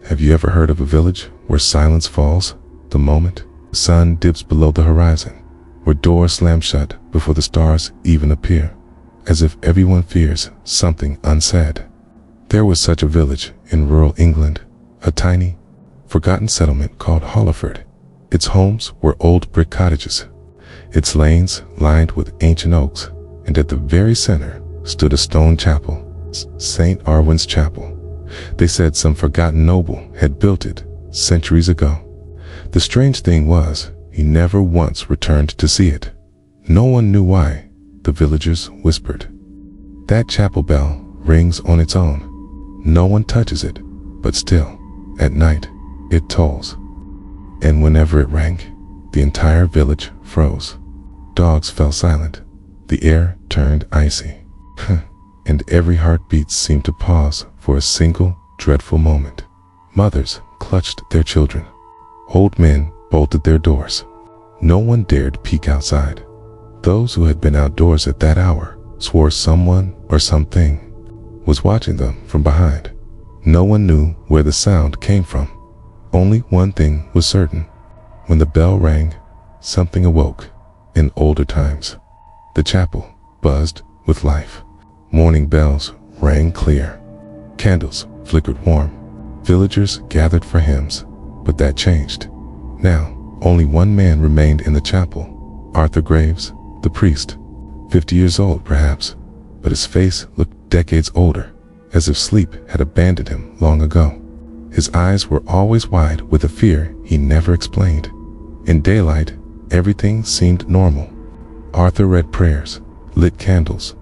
Have you ever heard of a village where silence falls the moment the sun dips below the horizon, where doors slam shut before the stars even appear, as if everyone fears something unsaid? There was such a village in rural England, a tiny, forgotten settlement called Hollowford. Its homes were old brick cottages, its lanes lined with ancient oaks, and at the very center stood a stone chapel, St. Arwen's Chapel. They said some forgotten noble had built it centuries ago. The strange thing was, he never once returned to see it. No one knew why. The villagers whispered, "That chapel bell rings on its own. No one touches it, but still, at night, it tolls." And whenever it rang, the entire village froze. Dogs fell silent. The air turned icy. And every heartbeat seemed to pause for a single dreadful moment. Mothers clutched their children. Old men bolted their doors. No one dared peek outside. Those who had been outdoors at that hour swore someone or something was watching them from behind. No one knew where the sound came from. Only one thing was certain. When the bell rang, something awoke. In older times, the chapel buzzed with life. Morning bells rang clear. Candles flickered warm. Villagers gathered for hymns, but that changed. Now, only one man remained in the chapel, Arthur Graves, the priest. 50 years old, perhaps, but his face looked decades older, as if sleep had abandoned him long ago. His eyes were always wide with a fear he never explained. In daylight, everything seemed normal. Arthur read prayers, lit candles,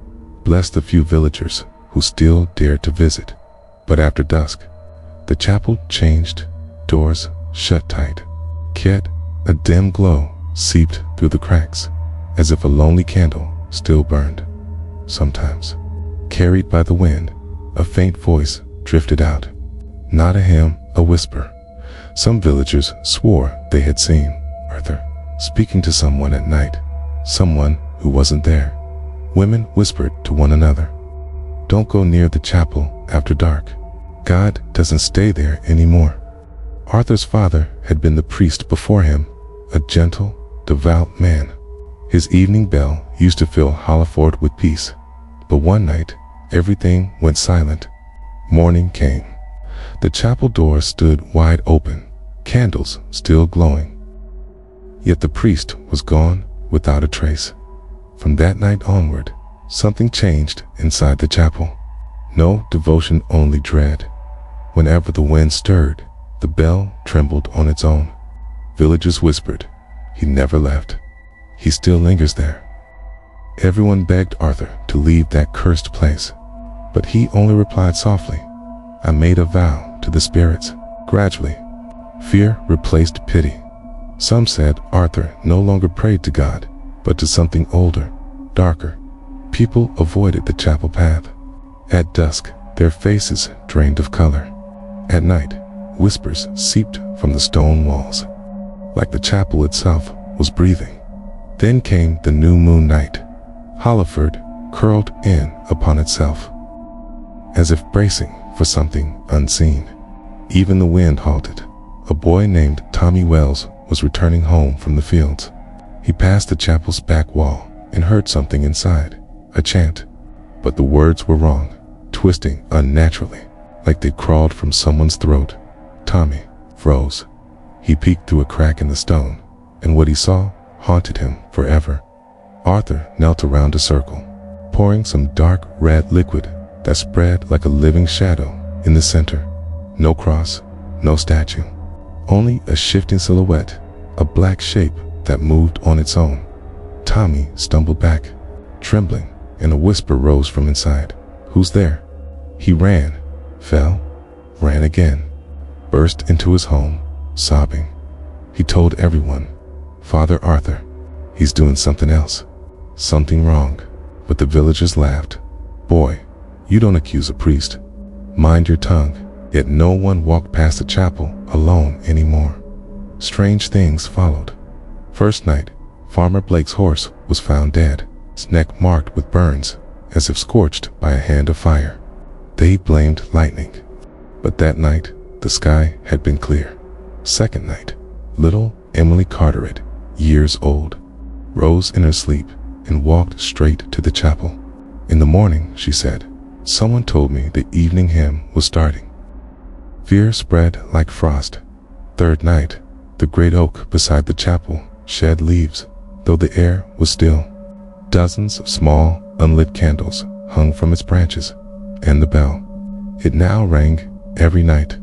blessed a few villagers who still dared to visit. But after dusk, the chapel changed, doors shut tight. Yet a dim glow seeped through the cracks, as if a lonely candle still burned. Sometimes, carried by the wind, a faint voice drifted out. Not a hymn, a whisper. Some villagers swore they had seen Arthur speaking to someone at night, someone who wasn't there. Women whispered to one another, "Don't go near the chapel after dark. God doesn't stay there anymore." Arthur's father had been the priest before him, a gentle, devout man. His evening bell used to fill Hollowford with peace. But one night, everything went silent. Morning came. The chapel door stood wide open, candles still glowing. Yet the priest was gone without a trace. From that night onward, something changed inside the chapel. No devotion, only dread. Whenever the wind stirred, the bell trembled on its own. Villagers whispered, "He never left. He still lingers there." Everyone begged Arthur to leave that cursed place, but he only replied softly, "I made a vow to the spirits." Gradually, fear replaced pity. Some said Arthur no longer prayed to God, but to something older, darker. People avoided the chapel path. At dusk, their faces drained of color. At night, whispers seeped from the stone walls, like the chapel itself was breathing. Then came the new moon night. Hollowford curled in upon itself, as if bracing for something unseen. Even the wind halted. A boy named Tommy Wells was returning home from the fields. He passed the chapel's back wall and heard something inside, a chant. But the words were wrong, twisting unnaturally, like they crawled from someone's throat. Tommy froze. He peeked through a crack in the stone, and what he saw haunted him forever. Arthur knelt around a circle, pouring some dark red liquid that spread like a living shadow in the center. No cross, no statue, only a shifting silhouette, a black shape that moved on its own. Tommy stumbled back, trembling, and a whisper rose from inside. "Who's there?" He ran, fell, ran again, burst into his home, sobbing. He told everyone, "Father Arthur, he's doing something else, something wrong." But the villagers laughed. "Boy, you don't accuse a priest. Mind your tongue." Yet no one walked past the chapel alone anymore. Strange things followed. First night, Farmer Blake's horse was found dead, its neck marked with burns, as if scorched by a hand of fire. They blamed lightning. But that night, The sky had been clear. Second night, little Emily Carteret, years old, rose in her sleep and walked straight to the chapel. In the morning, she said, someone told me the evening hymn was starting. Fear spread like frost. Third night, the great oak beside the chapel shed leaves, though the air was still. Dozens of small, unlit candles hung from its branches, and the bell. It now rang every night.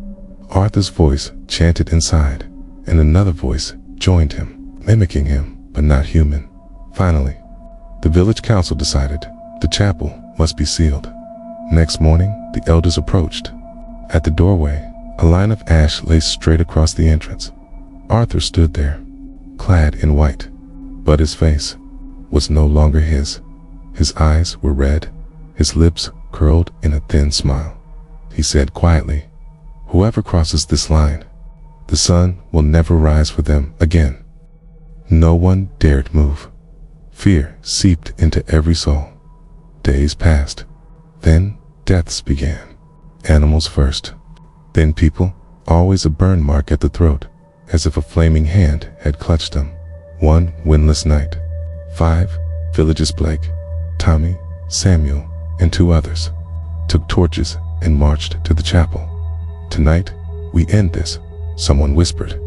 Arthur's voice chanted inside, and another voice joined him, mimicking him, but not human. Finally, the village council decided the chapel must be sealed. Next morning, the elders approached. At the doorway, a line of ash lay straight across the entrance. Arthur stood there, clad in white, but his face was no longer his. His eyes were red, his lips curled in a thin smile. He said quietly, "Whoever crosses this line, the sun will never rise for them again." No one dared move. Fear seeped into every soul. Days passed. Then deaths began. Animals first. Then people, always a burn mark at the throat, as if a flaming hand had clutched them. One windless night, 5 villages, Blake, Tommy, Samuel, and 2 others, took torches and marched to the chapel. "Tonight, we end this," someone whispered,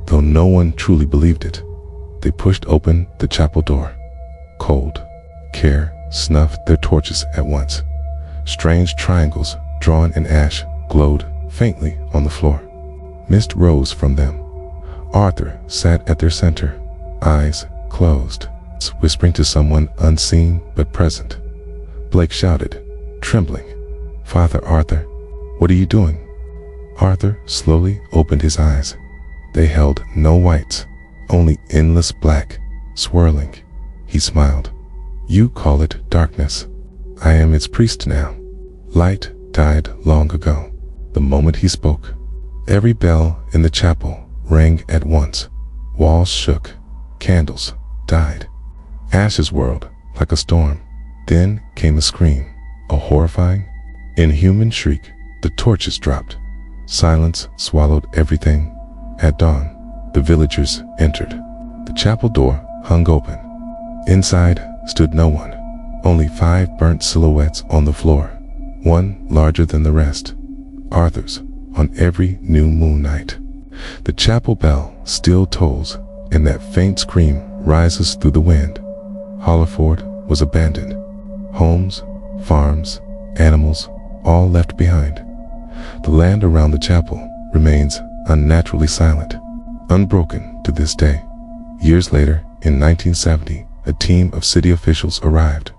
though no one truly believed it. They pushed open the chapel door. Cold, care snuffed their torches at once. Strange triangles drawn in ash glowed faintly on the floor. Mist rose from them. Arthur sat at their center, eyes closed, whispering to someone unseen but present. Blake shouted, trembling, "Father Arthur, what are you doing?" Arthur slowly opened his eyes. They held no whites, only endless black, swirling. He smiled. "You call it darkness. I am its priest now. Light died long ago." The moment he spoke, every bell in the chapel rang at once. Walls shook. Candles died. Ashes whirled like a storm. Then came a scream, a horrifying, inhuman shriek. The torches dropped. Silence swallowed everything. At dawn, the villagers entered. The chapel door hung open. Inside stood no one, only 5 burnt silhouettes on the floor, one larger than the rest. Arthur's on every new moon night. The chapel bell still tolls, and that faint scream rises through the wind. Hollowford was abandoned. Homes, farms, animals, all left behind. The land around the chapel remains unnaturally silent, unbroken to this day. Years later, in 1970, a team of city officials arrived.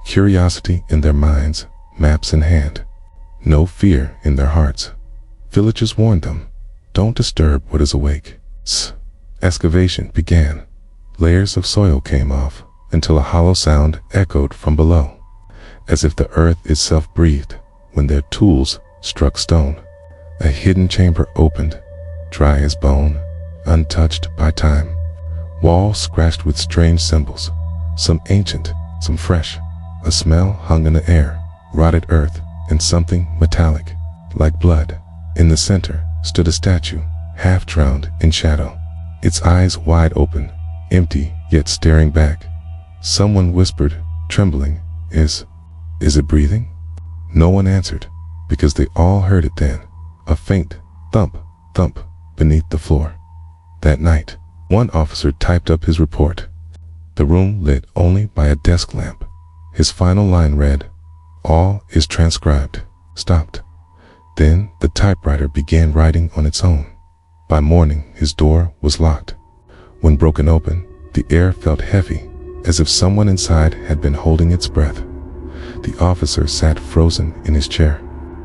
Curiosity in their minds, maps in hand. No fear in their hearts. Villagers warned them, "Don't disturb what is awake." Excavation began. Layers of soil came off until a hollow sound echoed from below, as if the earth itself breathed when their tools struck stone. A hidden chamber opened, dry as bone, untouched by time. Walls scratched with strange symbols, some ancient, some fresh. A smell hung in the air, rotted earth and something metallic, like blood. In the center stood a statue, half drowned in shadow, its eyes wide open, empty yet staring back. Someone whispered, trembling, Is it breathing?" No one answered, because they all heard it then, a faint thump, thump beneath the floor. That night, one officer typed up his report, the room lit only by a desk lamp. His final line read, "All is transcribed." Stopped. Then the typewriter began writing on its own. By morning, his door was locked. When broken open, the air felt heavy, as if someone inside had been holding its breath. The officer sat frozen in his chair,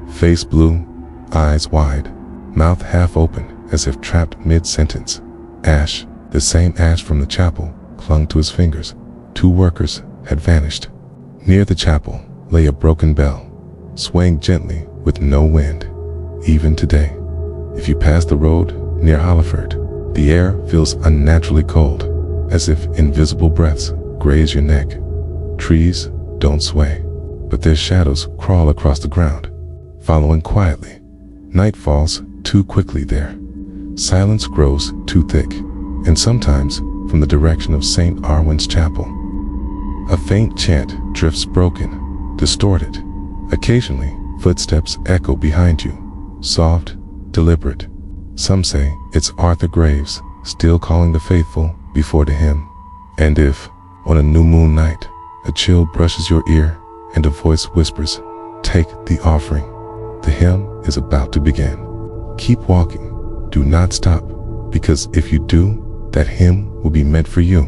face blue, eyes wide, mouth half open as if trapped mid-sentence. Ash, the same ash from the chapel, clung to his fingers. 2 workers had vanished. Near the chapel lay a broken bell, swaying gently with no wind. Even today, if you pass the road near Hollowford, the air feels unnaturally cold, as if invisible breaths graze your neck. Trees don't sway, but their shadows crawl across the ground, following quietly. Night falls too quickly there. Silence grows too thick, and sometimes from the direction of St. Arwen's chapel. A faint chant drifts broken, distorted. Occasionally, footsteps echo behind you, soft, deliberate. Some say it's Arthur Graves, still calling the faithful before the hymn. And if, on a new moon night, a chill brushes your ear and a voice whispers, "Take the offering," the hymn is about to begin. Keep walking, do not stop, because if you do, that hymn will be meant for you.